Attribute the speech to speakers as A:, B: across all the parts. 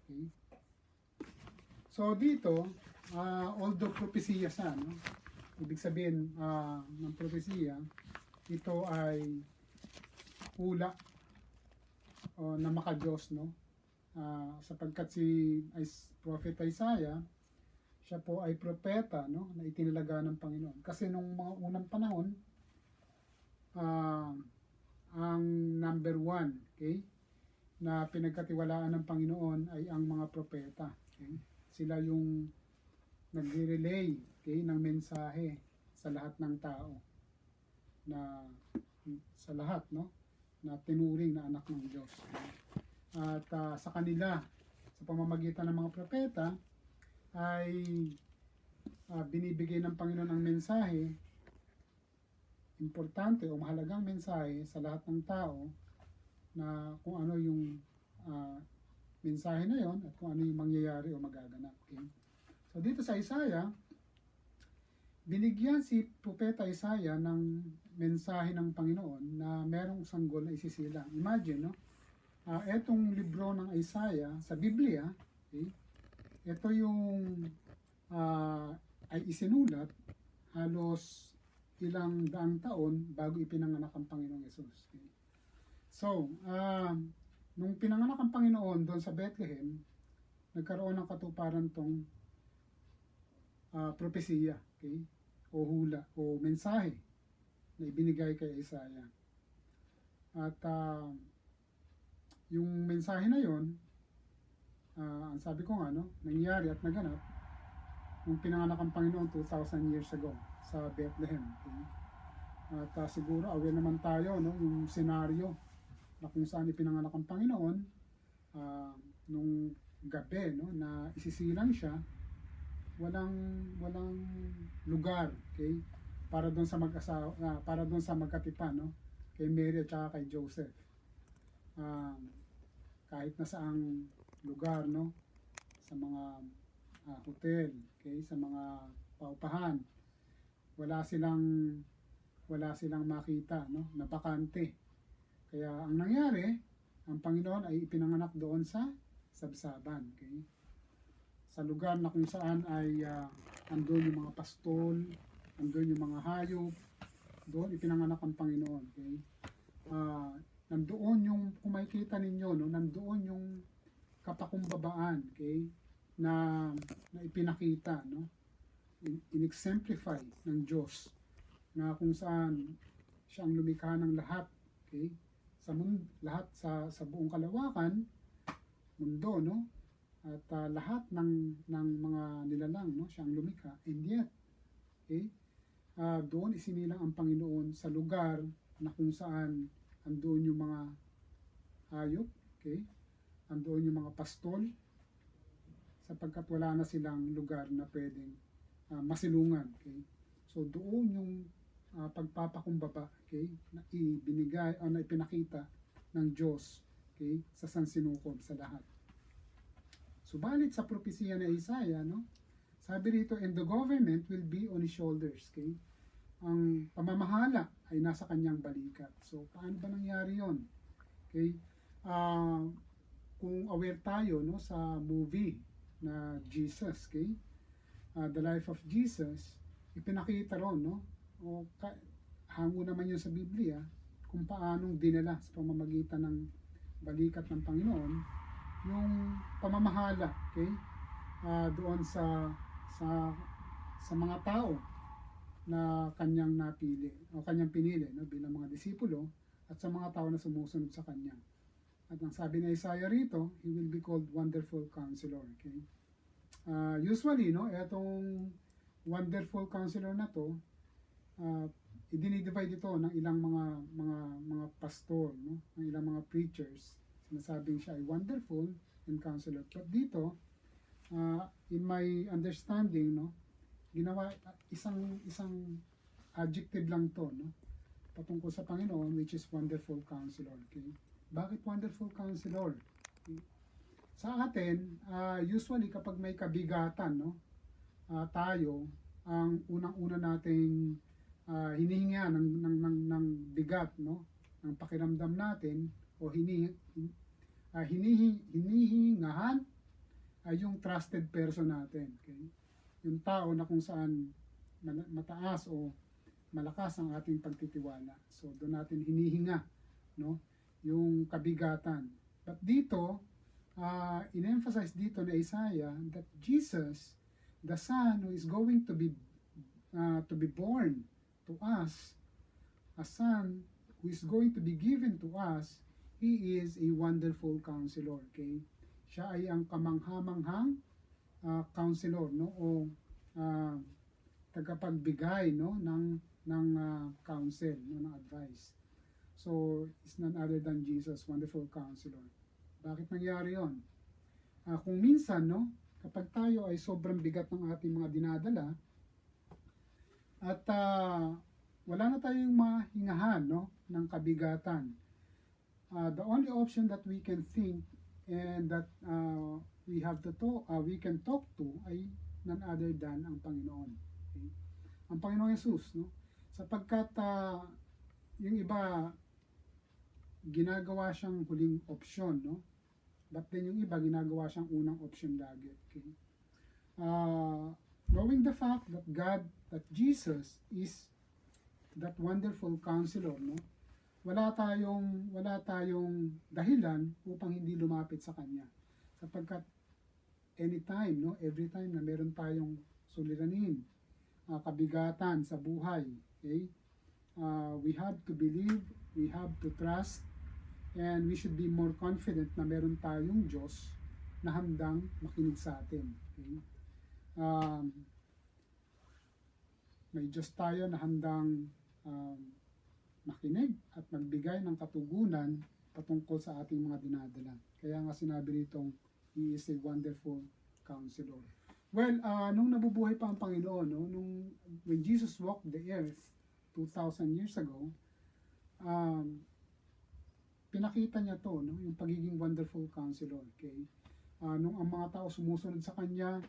A: Okay? So dito, although propesya siya, no? Ibig sabihin ng propesya, ito ay hula o na maka-Diyos, no? Sapagkat si Prophet Isaiah, siya po ay propeta, no, na itinalaga ng Panginoon. Kasi nung mga unang panahon, ang number one, okay, na pinagkatiwalaan ng Panginoon ay ang mga propeta. Okay? Sila yung nagre-relay, okay, ng mensahe sa lahat ng tao, na sa lahat, no, na tinuring na anak ng Diyos. Okay? At sa kanila, sa pamamagitan ng mga propeta, ay binibigay ng Panginoon ang mensahe, importante o mahalagang mensahe sa lahat ng tao, na kung ano yung mensahe na yon at kung ano yung mangyayari o magaganap. Okay? So dito sa Isaiah, binigyan si Propeta Isaiah ng mensahe ng Panginoon na merong sanggol na isisilang. Imagine, no? Etong libro ng Isaiah sa Biblia, okay? Ito yung ay isinulat halos ilang daang taon bago ipinanganak ang Panginoong Yesus. Okay? So, nung pinanganak ang Panginoon doon sa Bethlehem, nagkaroon ng katuparan tong propesiya, okay? O hula, o mensahe na ibinigay kay Isaiah. At yung mensahe na yon, ang sabi ko nga, no, nangyari at naganap nung pinanganak ang Panginoon 2,000 years ago sa Bethlehem. Okay? At siguro aware naman tayo, no, yung senaryo na kung saan ipinanganak ang Panginoon, nung gabi, no, na isisilang siya, walang lugar, okay, para doon sa mag-asawa, para doon sa magkatipan, no, kay Mary at saka kay Joseph. Kahit na saang lugar, no, sa mga hotel, okay, sa mga paupahan, wala silang makita, no, na bakante. Kaya ang nangyari, ang Panginoon ay ipinanganak doon sa sabsaban, okay? Sa lugar na kung saan ay andun yung mga pastol, andun yung mga hayop, doon ipinanganak ang Panginoon, okay? Nandoon yung, kung makikita ninyo, no, nandoon yung kapakumbabaan, okay, na ipinakita, no, in-exemplify ng Diyos, na kung saan siya ang lumikha ng lahat, okay, sa mundo, lahat sa buong kalawakan, mundo, no, at lahat ng mga nilalang, no, siya ang lumikha, and yet, okay, doon isinilang ang Panginoon sa lugar na kung saan andoon yung mga hayop, okay, andoon yung mga pastol, sapagkat wala na silang lugar na pwedeng masilungan, okay. So doon yung pagpapakumbaba, okay, na ibinigay o na ipinakita ng Diyos, okay, sa sansinukob sa lahat. Subalit sa propesiya na Isaiah, no, sabi rito, and the government will be on his shoulders, okay. Ang pamamahala ay nasa kanyang balikat. So paano ba nangyari yon? Okay, kung aware tayo, no, sa movie na Jesus, okay, The Life of Jesus, ipinakita ron, no, o hango naman yun sa Biblia, kung paanong dinala sa pamamagitan ng balikat ng Panginoon yung pamamahala, okay, doon sa mga tao na kanyang napili o kanyang pinili, no, bilang mga disipulo, at sa mga tao na sumusunod sa kanya. At ang sabi ni Isaiah rito, he will be called Wonderful Counselor, okay. Usually, no, etong Wonderful Counselor na to, i-divide ito ng ilang mga pastor, no, ng ilang mga preachers. Sinasabing siya ay wonderful and counselor. But dito, in my understanding, no, ginawa isang adjective lang to, no, patungkol sa Panginoon, which is Wonderful Counselor, okay. Bakit Wonderful Counselor? Okay. Sa atin, usually kapag may kabigatan, no, tayo, ang unang-una nating hinihinga ng bigat, no, ng pakiramdam natin, o hinihingahan, ay yung trusted person natin. Okay? Yung tao na kung saan mataas o malakas ang ating pagtitiwala. So doon natin hinihinga, no, yung kabigatan. But dito, in-emphasize dito na Isaiah that Jesus, the Son who is going to be born to us, a Son who is going to be given to us, He is a wonderful counselor. Okay? Siya ay ang kamangha-manghang counselor, no, o tagapagbigay, no, ng counsel, no, ng advice. So it's none other than Jesus, wonderful counselor. Bakit nangyari yon? Kung minsan, no, kapag tayo ay sobrang bigat ng ating mga dinadala at wala na tayong mahingahan, no, ng kabigatan, the only option that we can think and that we can talk to ay none other than ang Panginoon. Okay? Ang Panginoong Yesus, no? Sapagkat yung iba ginagawa siyang huling opsyon, no? But then yung iba ginagawa siyang unang option lagi. Okay? Knowing the fact that Jesus is that wonderful counselor, no? Wala tayong dahilan upang hindi lumapit sa kanya. Sapagkat anytime, no, every time na meron tayong suliranin, kabigatan sa buhay, okay? We have to believe, we have to trust, and we should be more confident na meron tayong Diyos na handang makinig sa atin. Okay? May Diyos tayo na handang makinig at magbigay ng katugunan patungkol sa ating mga dinadala. Kaya nga sinabi nitong He is a wonderful counselor. Well, nung nabubuhay pa ang Panginoon, no, when Jesus walked the earth 2,000 years ago, pinakita niya to, no, yung pagiging wonderful counselor. Okay? Nung ang mga tao sumusunod sa kanya,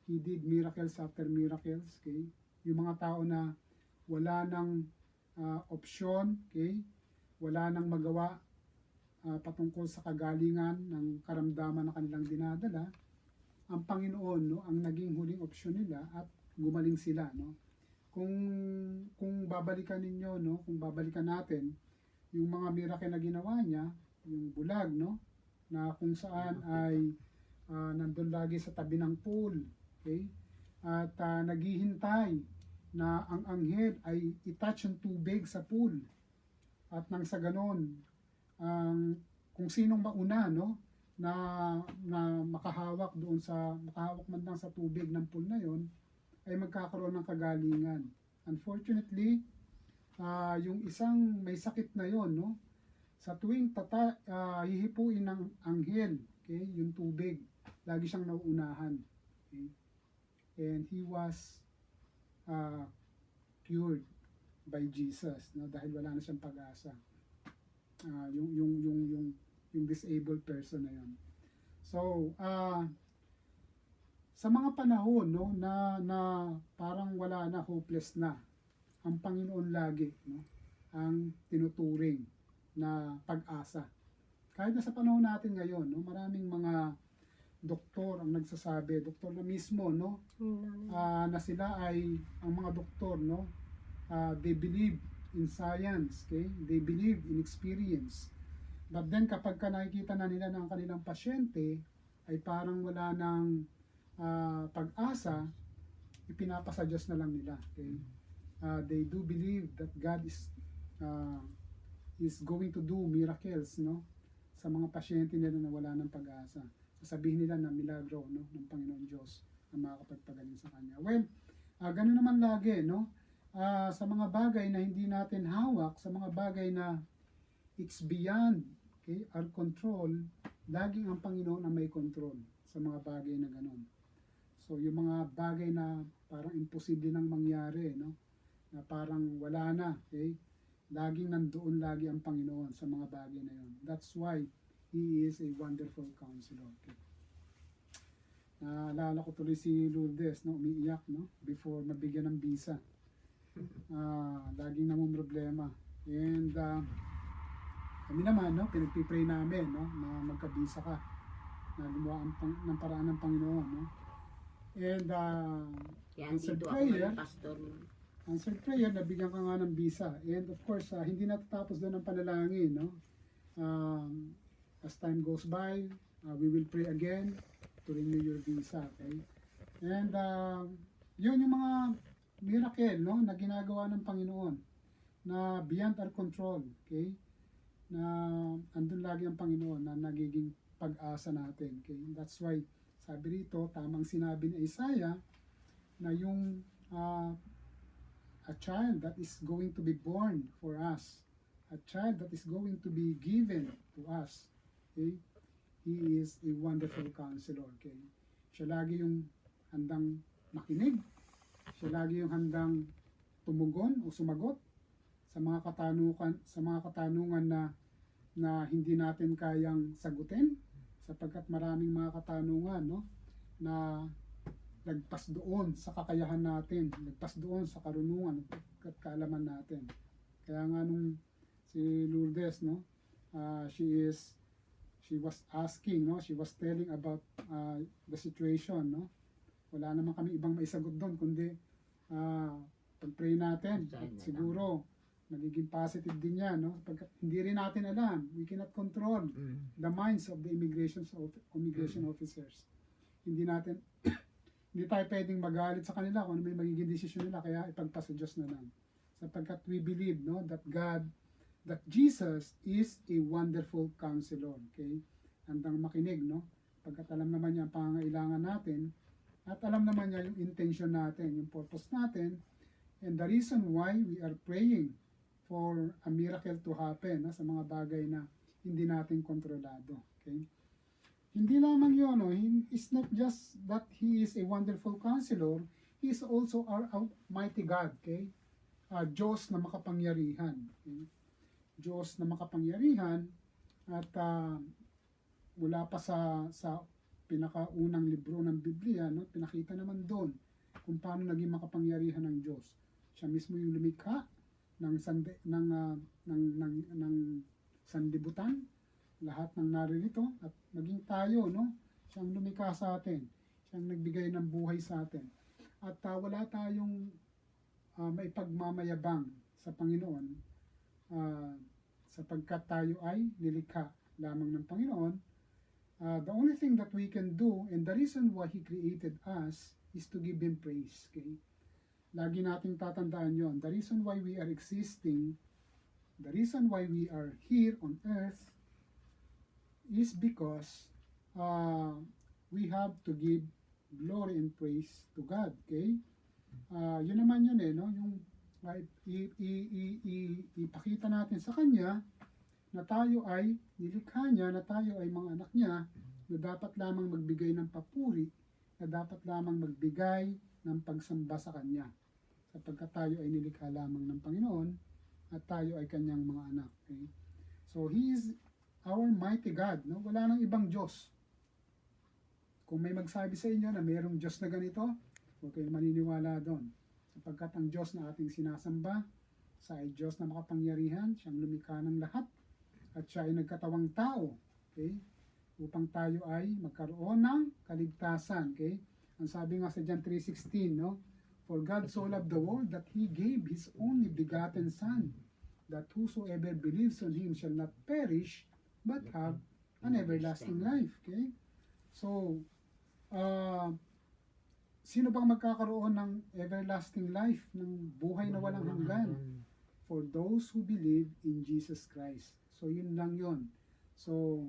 A: He did miracles after miracles. Okay? Yung mga tao na wala nang opsyon, okay? Wala nang magawa patungkol sa kagalingan ng karamdaman na kanilang dinadala, ang Panginoon, no, ang naging huling opsyon nila at gumaling sila, no? Kung babalikan ninyo, no, kung babalikan natin yung mga miracle na ginawa niya, yung bulag, no, na kung saan ay nandun lagi sa tabi ng pool, okay? At naghihintay na ang anghel ay itouch ang tubig sa pool. At nang sa ganon, kung sinong mauna, no, na makahawak man lang sa tubig ng pool na yon, ay magkakaroon ng kagalingan. Unfortunately, yung isang may sakit na yon, no, sa tuwing hihipuin ng anghel, okay, yung tubig, lagi siyang nauunahan. Okay? And he was cured by Jesus, no, dahil wala na siyang pag-asa. Yung disabled person na yon. So, sa mga panahon, no, na parang wala na, hopeless na, ang Panginoon lagi, no, ang tinuturing na pag-asa. Kahit na sa panahon natin ngayon, no, maraming mga doktor ang nagsasabi, doktor na mismo, no, na sila ay, ang mga doktor, no, they believe in science, okay? They believe in experience. But then kapag nakikita na nila ng kanilang pasyente ay parang wala ng pag-asa, ipinapasa Diyos na lang nila, okay? They do believe that God is going to do miracles, no, sa mga pasyente nila na wala ng pag-asa. Sasabihin nila na milagro, no, ng Panginoon Diyos ang makakapagpagaling sa Kanya. Well, ganoon naman lagi, no, sa mga bagay na hindi natin hawak, sa mga bagay na it's beyond, okay, our control, laging ang Panginoon ang may control sa mga bagay na ganoon. So, yung mga bagay na parang imposible nang mangyari, no, na parang wala na, okay, laging nandoon lagi ang Panginoon sa mga bagay na yun. That's why He is a wonderful counselor. Okay. Naalala ko tuloy si Lourdes, no, umiiyak, no, before mabigyan ng visa. Laging namang problema. And kami naman, no, pinagpipray namin, no, na magka-visa ka. na gumawa ng paraan ng Panginoon, no? And
B: Kaya
A: answered
B: andito ako
A: prayer,
B: ng pastor mo.
A: answered prayer, nabigyan ka nga ng visa. And of course, hindi natatapos doon ang panalangin, no? As time goes by, we will pray again to renew your visa, okay? And yun yung mga miracle, no, na ginagawa ng Panginoon na beyond our control, okay? Na andun lagi ang Panginoon na nagiging pag-asa natin, okay? That's why sabi rito, tamang sinabi ni Isaiah na yung a child that is going to be born for us, a child that is going to be given to us, okay? He is a wonderful counselor, okay? Siya lagi yung handang makinig, siya lagi yung handang tumugon o sumagot sa mga katanungan na hindi natin kayang sagutin, sapagkat maraming mga katanungan, no, na lagpas doon sa kakayahan natin, lagpas doon sa karunungan at kaalaman natin. Kaya nga nung si Lourdes, no, she was asking, no, she was telling about the situation, no. Wala naman kami ibang maisagot doon kundi pag-pray natin at siguro magiging positive din yan, no? Pagkat hindi rin natin alam, we cannot control the minds of the immigration officers. Hindi tayo pwedeng magalit sa kanila kung ano may magiging desisyon nila, kaya ipagpasa Diyos na lang. Sapagkat we believe, no, that Jesus is a wonderful counselor, okay? Handang makinig, no? Pagkat alam naman niya ang pangangailangan natin at alam naman niya yung intention natin, yung purpose natin, and the reason why we are praying for a miracle to happen, sa mga bagay na hindi natin kontrolado, okay? Hindi lamang yun, no? It's not just that He is a wonderful counselor, He is also our mighty God, okay? Diyos na makapangyarihan, okay? Diyos na makapangyarihan, at mula pa sa pinakaunang libro ng Biblia, no, pinakita naman doon kung paano naging makapangyarihan ng Diyos. Siya mismo yung lumikha ng sanlibutan, lahat ng naririto, at naging tayo, no, siyang lumikha sa atin, siyang nagbigay ng buhay sa atin. At wala tayong maipagmamayabang sa Panginoon, sapagkat tayo ay nilikha lamang ng Panginoon. The only thing that we can do, and the reason why He created us, is to give Him praise, okay? Lagi nating tatandaan yon. The reason why we are existing, the reason why we are here on earth, is because we have to give glory and praise to God, okay? Yun naman yun, no? Yung ipakita natin sa Kanya na tayo ay nilikha niya, na tayo ay mga anak niya, na dapat lamang magbigay ng papuri, na dapat lamang magbigay ng pagsamba sa Kanya, sapagkat tayo ay nilikha lamang ng Panginoon at tayo ay Kanyang mga anak, okay? So He is our mighty God, no? Wala nang ibang Diyos. Kung may magsabi sa inyo na mayroong Diyos na ganito, huwag kayong maniniwala doon, sapagkat ang Diyos na ating sinasamba sa ay Diyos na makapangyarihan, siyang lumikha ng lahat, at siya ay nagkatawang tao, okay, upang tayo ay magkaroon ng kaligtasan, okay? Ang sabi nga sa John 3:16, no, for God so loved the world that He gave His only begotten Son, that whosoever believes on Him shall not perish but have an everlasting life, okay? So sino bang magkakaroon ng everlasting life, ng buhay na walang hanggan? For those who believe in Jesus Christ. So yun lang yun. So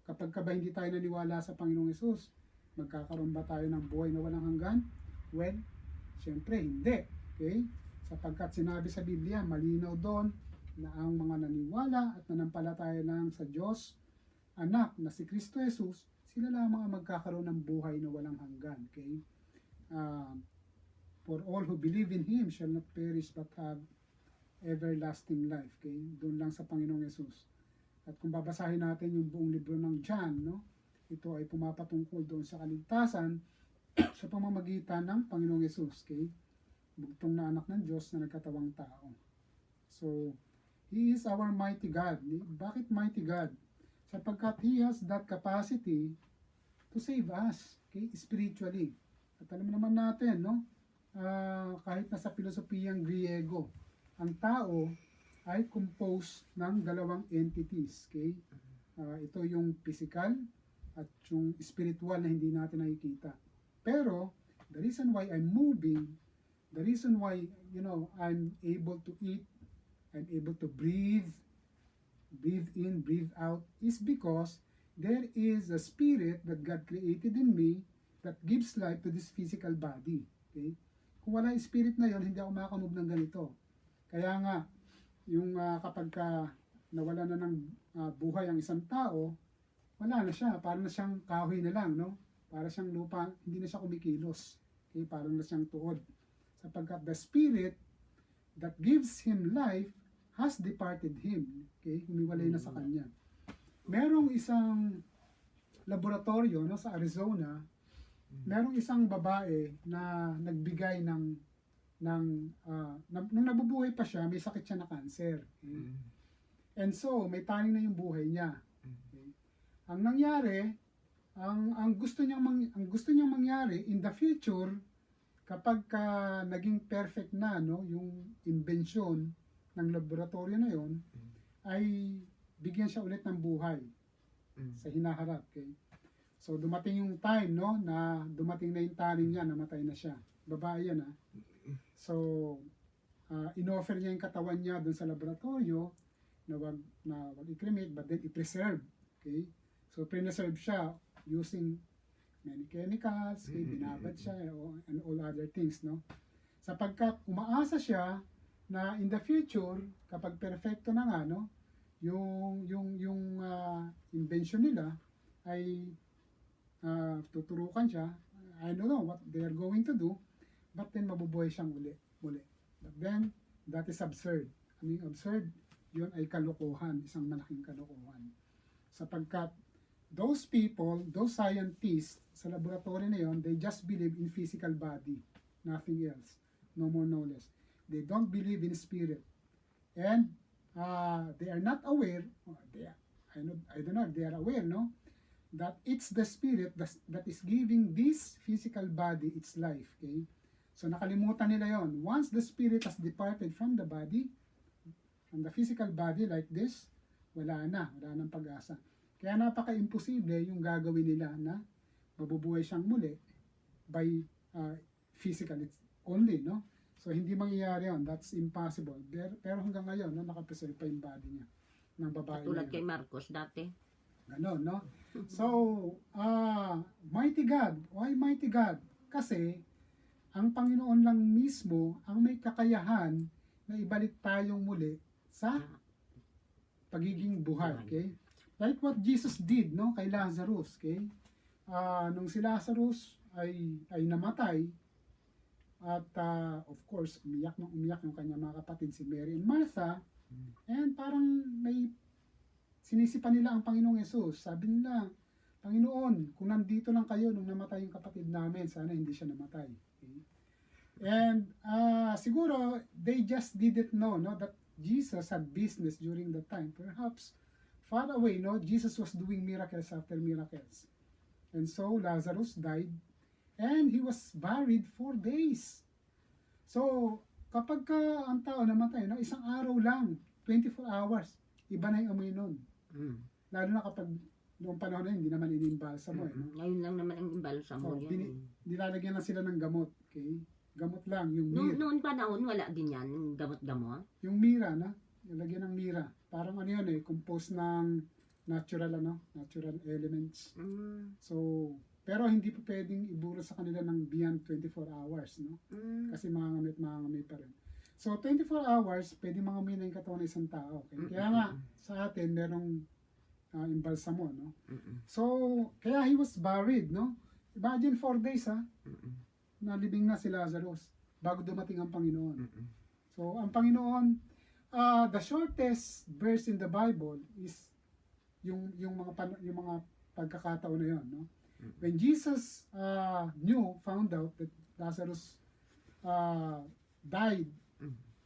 A: kapag ka ba hindi tayo naniwala sa Panginoong Hesus, magkakaroon ba tayo ng buhay na walang hanggan? Well, siyempre hindi, okay? Sapagkat sinabi sa Biblia, malinaw doon na ang mga naniwala at nanampalataya lang sa Diyos anak na si Kristo Jesus, sila lamang ang magkakaroon ng buhay na walang hanggan, okay? For all who believe in Him shall not perish but have everlasting life, okay? Doon lang sa Panginoong Hesus. At kung babasahin natin yung buong libro ng John, no, ito ay pumapatungkol doon sa kaligtasan sa pamamagitan ng Panginoong Hesus, okay? Bugtong na anak ng Diyos na nagkatawang tao. So, He is our mighty God. Bakit mighty God? Sapagkat He has that capacity to save us, okay, spiritually. At alam naman natin, no, kahit nasa pilosopiyang Griego, ang tao ay composed ng dalawang entities, okay? Ito yung physical at yung spiritual na hindi natin nakikita. Pero the reason why I'm moving, the reason why, I'm able to eat, I'm able to breathe in, breathe out, is because there is a spirit that God created in me that gives life to this physical body. Okay? Kung wala yung spirit na yon, hindi ako makakamove ng ganito. Kaya nga, yung kapag nawala na ng buhay ang isang tao, wala na siya, parang na siyang kahoy na lang, no? Para siyang lupa, hindi na siya kumikilos. Okay? Parang na siyang tuod. Sapagkat the spirit that gives him life has departed him. Okay? Humiwalay na sa kanya. Merong isang laboratorio, no, sa Arizona, merong isang babae na nagbigay nung nabubuhay pa siya, may sakit siya na cancer. Okay? And so, may taning na yung buhay niya. Okay? Ang nangyari, ang gusto niyang mangyari in the future, kapag naging perfect na, no, yung invention ng laboratorio na yon, ay bigyan siya ulit ng buhay sa hinaharap. Okay? So dumating yung time, no, na dumating na yung taning niya, namatay na siya. Babae yan, ha. So inoffer niya yung katawan niya doon sa laboratorio na wag i-cremate, but then i-preserve. Okay? So preserve siya using many chemicals, okay? Binabad siya, and all other things, no. Sapagkat umaasa siya na in the future, kapag perfecto na nga, no, yung invention nila ay tuturukan siya. I don't know what they are going to do, but then mabubuhay siyang muli. But then, that is absurd. I mean, absurd, yun ay kalokohan, isang malaking kalokohan. Sapagkat those people, those scientists sa laboratory na yun, they just believe in physical body, nothing else, no more, no less. They don't believe in spirit. And they are not aware, I don't know if they are aware, no, that it's the spirit that is giving this physical body its life. Okay? So nakalimutan nila yon. Once the spirit has departed from the body, from the physical body like this, wala nang pag-asa. Kaya napaka-imposible yung gagawin nila na mabubuhay siyang muli by physical only, no? So hindi mangyayari yun. That's impossible. Pero hanggang ngayon, no, nakapreserve pa yung body niya ng babae.
B: Tulad kay Marcos dati.
A: Ganon, no? So, mighty God. Why mighty God? Kasi, ang Panginoon lang mismo ang may kakayahan na ibalik tayong muli sa pagiging buhay, okay? Like what Jesus did, no, kay Lazarus, okay? Nung si Lazarus ay namatay, at of course, umiyak yung kanyang mga kapatid, si Mary and Martha, and parang may sinisipan nila ang Panginoong Yesus. Sabi nila, Panginoon, kung nandito lang kayo nung namatay yung kapatid namin, sana hindi siya namatay. Okay? And siguro, they just didn't know, no, that Jesus had business during that time. Perhaps, far away, no, Jesus was doing miracles after miracles. And so, Lazarus died, and he was buried 4 days. So, kapag ang tao namatay, no, isang araw lang, 24 hours, iba na yung amoy nun. Lalo na kapag noong panahon na yun, hindi naman inimbalsa mo. No?
B: Ngayon lang naman ang imbalsa mo yan.
A: Nilalagyan lang sila ng gamot. Okay? Gamot lang, yung mira.
B: Noon panahon, wala din yan, yung gamot-gamot.
A: Yung mira, na? Nilagyan ng mira. Parang ano yun composed ng natural elements. So, pero hindi pa pwedeng iburo sa kanila ng beyond 24 hours, no? Kasi mangangamit pa rin. So, 24 hours, pwedeng mangamoy na yung katawan ng isang tao. Okay? Kaya nga, sa atin, merong imbalsamo, no? So, kaya he was buried, no? Imagine 4 days, nalibing na si Lazarus bago dumating ang Panginoon. So, ang Panginoon, the shortest verse in the Bible is yung mga pagkakataon na yun, no? When Jesus found out that Lazarus died,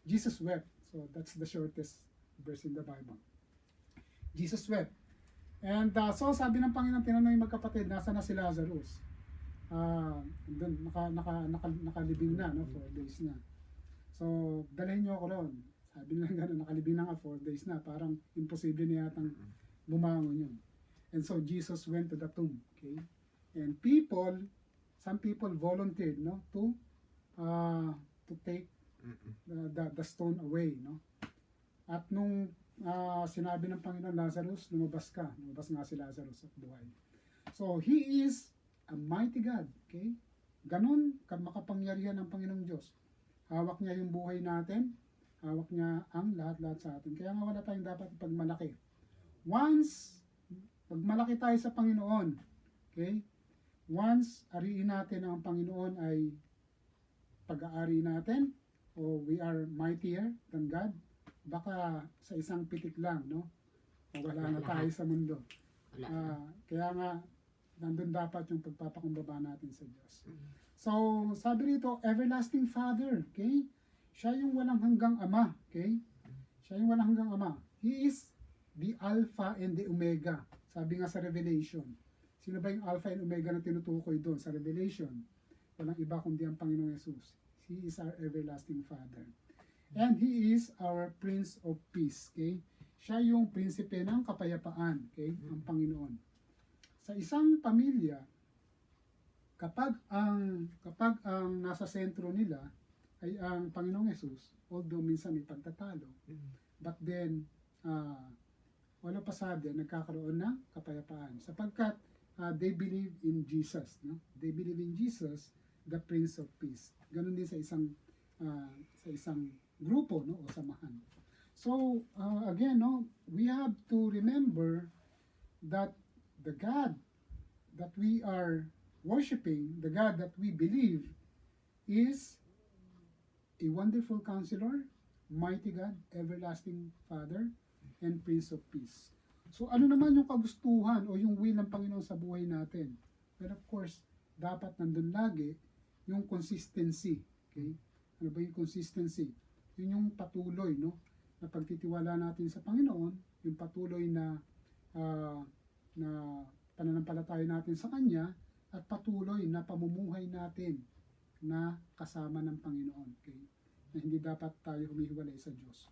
A: Jesus wept. So that's the shortest verse in the Bible. Jesus wept. And so sabi ng Panginoon, tinanong yung magkapatid, nasa na si Lazarus? Doon, nakalibing na, no? 4 days na. So, dalhin niyo ako roon. Sabi nila gano'n, nakalibing na nga 4 days na. Parang imposible na yatang bumangon yun. And so, Jesus went to the tomb. Okay? And some people volunteered, no? To take the stone away, no? At nung sinabi ng Panginoon, Lazarus, lumabas ka. Lumabas nga si Lazarus at buhay. So, He is a mighty God. Okay? Ganon makapangyarihan ng Panginoong Diyos. Hawak niya yung buhay natin. Hawak niya ang lahat-lahat sa atin. Kaya nga wala tayong dapat ipagmalaki. Once, pagmalaki tayo sa Panginoon, okay? Once, ariin natin ang Panginoon ay pag-aari natin, o we are mightier than God, baka sa isang pitik lang, no? O wala na tayo sa mundo. Kaya nga, nandun dapat yung pagpapakumbaba natin sa Diyos. So, sabi rito, everlasting Father, okay? Siya yung walang hanggang Ama, okay? Siya yung walang hanggang Ama. He is the Alpha and the Omega. Sabi nga sa Revelation. Sino ba yung Alpha and Omega na tinutukoy doon sa Revelation? Walang iba kundi ang Panginoong Yesus. He is our everlasting Father. And He is our Prince of Peace, okay? Siya yung prinsipe ng kapayapaan, okay? Ang Panginoon. Sa isang pamilya, kapag ang nasa sentro nila ay ang Panginoong Yesus, although minsan may pagtatalo, but then all of a sudden nagkakaroon ng kapayapaan sapagkat they believe in Jesus, no? They believe in Jesus, the Prince of Peace. Ganun din sa isang grupo, no, o samahan. So again, no, we have to remember that the God that we are worshiping, the God that we believe, is a wonderful counselor, mighty God, everlasting Father, and Prince of Peace. So ano naman yung kagustuhan o yung will ng Panginoon sa buhay natin? Well, of course, dapat nandun lagi yung consistency. Okay? Ano ba yung consistency? Yun yung patuloy, no? Na pagtitiwala natin sa Panginoon, yung patuloy na pananampalataya natin sa Kanya, at patuloy na pamumuhay natin na kasama ng Panginoon. Okay? Na hindi dapat tayo humihiwalay sa Diyos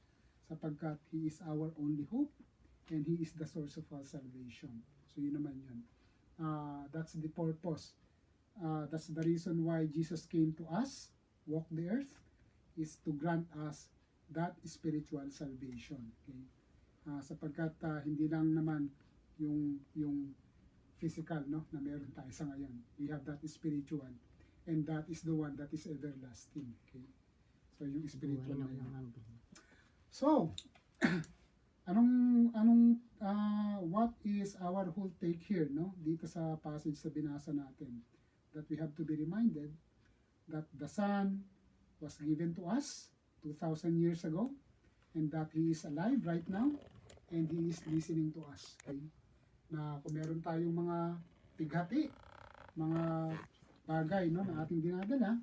A: sapagkat He is our only hope and He is the source of our salvation. So yun naman yun. That's the purpose. That's the reason why Jesus came to us, walk the earth, is to grant us that spiritual salvation. Okay? Sapagkat hindi lang naman yung physical, no, na meron tayo sa ngayon. We have that spiritual, and that is the one that is everlasting. Okay? So yung spiritual na yun. So, what is our whole take here, no? Dito sa passage sa binasa natin, that we have to be reminded that the Son was given to us 2,000 years ago, and that He is alive right now, and He is listening to us. Okay? Na kung meron tayong mga pighati, mga bagay, no, na ating dinadala,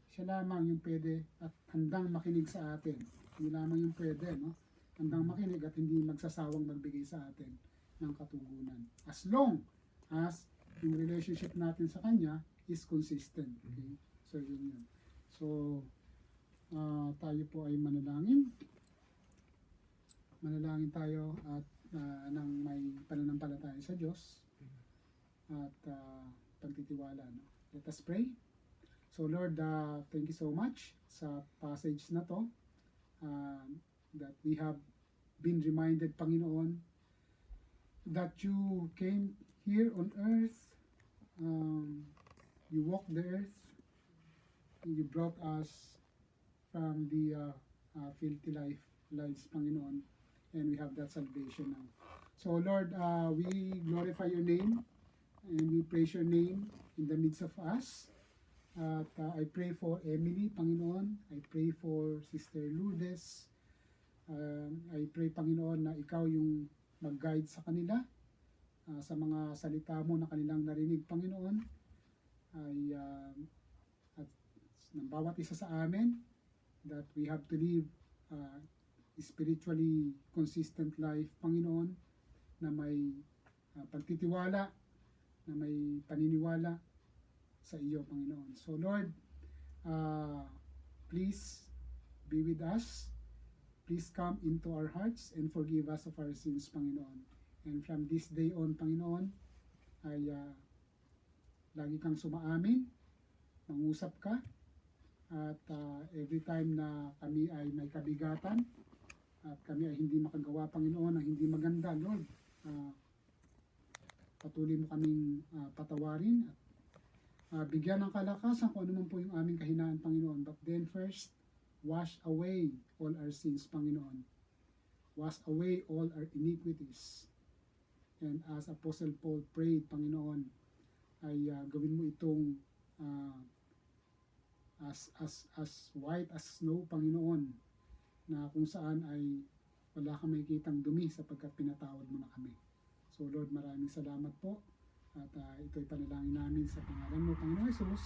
A: siya lamang yung pwede at handang makinig sa atin. Hindi lamang yung pwede, no? Handang makinig at hindi magsasawang magbigay sa atin ng katugunan. As long as yung relationship natin sa Kanya is consistent. Okay? So, yun yun. So, tayo po ay manalangin. Manalangin tayo at nang may pananampalataya sa Diyos at pagtitiwala. No? Let us pray. So Lord, thank you so much sa passage na to, that we have been reminded, Panginoon, that you came here on earth, you walked the earth, and you brought us from the filthy lives, Panginoon, and we have that salvation now. So Lord, we glorify your name and we praise your name in the midst of us. At I pray for Emily, Panginoon. I pray for Sister Lourdes. I pray, Panginoon, na ikaw yung mag-guide sa kanila sa mga salita mo na kanilang narinig, Panginoon. At ng bawat isa sa amin, that we have to live spiritually consistent life, Panginoon, na may pagtitiwala, na may paniniwala sa iyo, Panginoon. So Lord, please be with us. Please come into our hearts and forgive us of our sins, Panginoon. And from this day on, Panginoon, ay lagi kang sumaamin, mangusap ka, at every time na kami ay may kabigatan, at kami ay hindi makagawa, Panginoon, ng hindi maganda, Lord, patuloy mo kaming patawarin at bigyan ng kalakasan kung ano man po yung aming kahinaan, Panginoon. But then first, wash away all our sins, Panginoon. Wash away all our iniquities. And as Apostle Paul prayed, Panginoon, ay gawin mo itong as white as snow, Panginoon, na kung saan ay wala kang makikitang dumi sapagkat pinatawad mo na kami. So Lord, maraming salamat po. At ito'y panalangin namin sa pangalan mo, Panginoon Jesus.